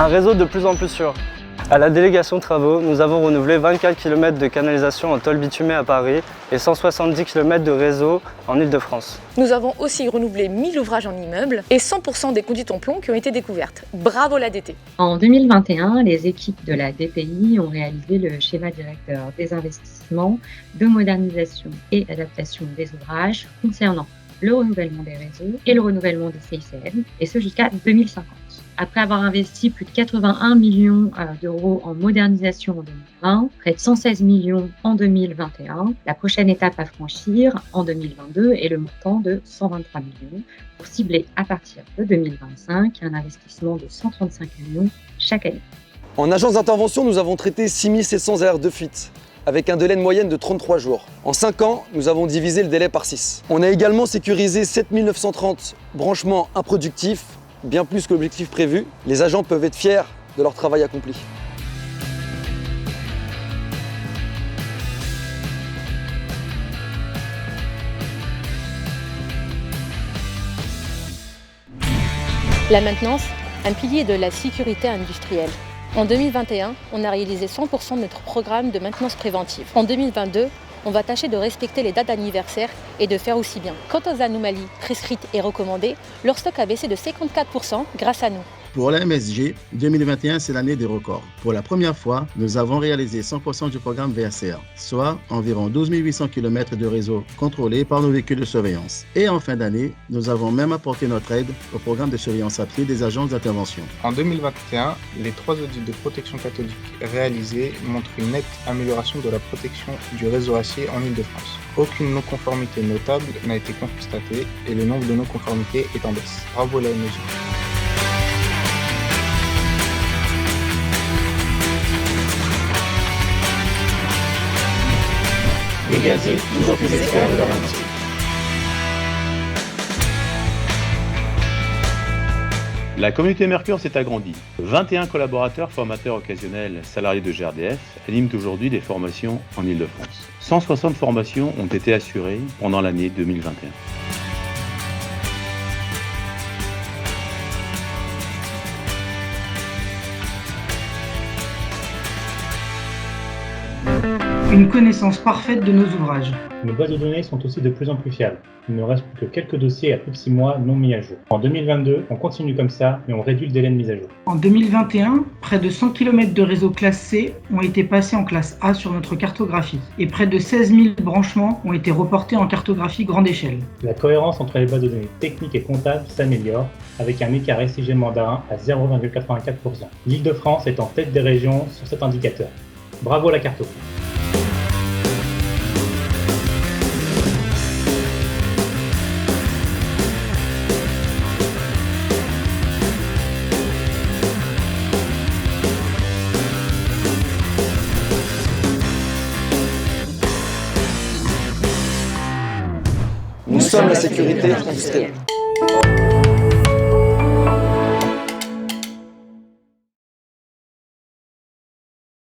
Un réseau de plus en plus sûr. À la délégation travaux, nous avons renouvelé 24 km de canalisation en tôle bitumée à Paris et 170 km de réseau en Île-de-France. Nous avons aussi renouvelé 1000 ouvrages en immeuble et 100% des conduites en plomb qui ont été découvertes. Bravo la DT! En 2021, les équipes de la DPI ont réalisé le schéma directeur des investissements de modernisation et adaptation des ouvrages concernant le renouvellement des réseaux et le renouvellement des CICN, et ce jusqu'à 2050. Après avoir investi plus de 81 millions d'euros en modernisation en 2020, près de 116 millions en 2021, la prochaine étape à franchir en 2022 est le montant de 123 millions pour cibler à partir de 2025 un investissement de 135 millions chaque année. En agence d'intervention, nous avons traité 6700 alertes de fuite, avec un délai de moyenne de 33 jours. En 5 ans, nous avons divisé le délai par 6. On a également sécurisé 7930 branchements improductifs, bien plus que l'objectif prévu. Les agents peuvent être fiers de leur travail accompli. La maintenance, un pilier de la sécurité industrielle. En 2021, on a réalisé 100% de notre programme de maintenance préventive. En 2022, on va tâcher de respecter les dates d'anniversaire et de faire aussi bien. Quant aux anomalies prescrites et recommandées, leur stock a baissé de 54% grâce à nous. Pour la MSG, 2021, c'est l'année des records. Pour la première fois, nous avons réalisé 100% du programme VRCA, soit environ 12 800 km de réseau contrôlés par nos véhicules de surveillance. Et en fin d'année, nous avons même apporté notre aide au programme de surveillance à pied des agences d'intervention. En 2021, les 3 audits de protection cathodique réalisés montrent une nette amélioration de la protection du réseau acier en Île-de-France. Aucune non-conformité notable n'a été constatée et le nombre de non-conformités est en baisse. Bravo la MSG. Dégager toujours plus d'espoir de leur métier. La communauté Mercure s'est agrandie. 21 collaborateurs formateurs occasionnels salariés de GRDF animent aujourd'hui des formations en Île-de-France. 160 formations ont été assurées pendant l'année 2021. Une connaissance parfaite de nos ouvrages. Nos bases de données sont aussi de plus en plus fiables. Il ne reste plus que quelques dossiers à plus de 6 mois non mis à jour. En 2022, on continue comme ça et on réduit le délai de mise à jour. En 2021, près de 100 km de réseau classe C ont été passés en classe A sur notre cartographie et près de 16 000 branchements ont été reportés en cartographie grande échelle. La cohérence entre les bases de données techniques et comptables s'améliore avec un écart SIG mandarin à 0,84%. L'Île-de-France est en tête des régions sur cet indicateur. Bravo la carto! Nous sommes la sécurité industrielle.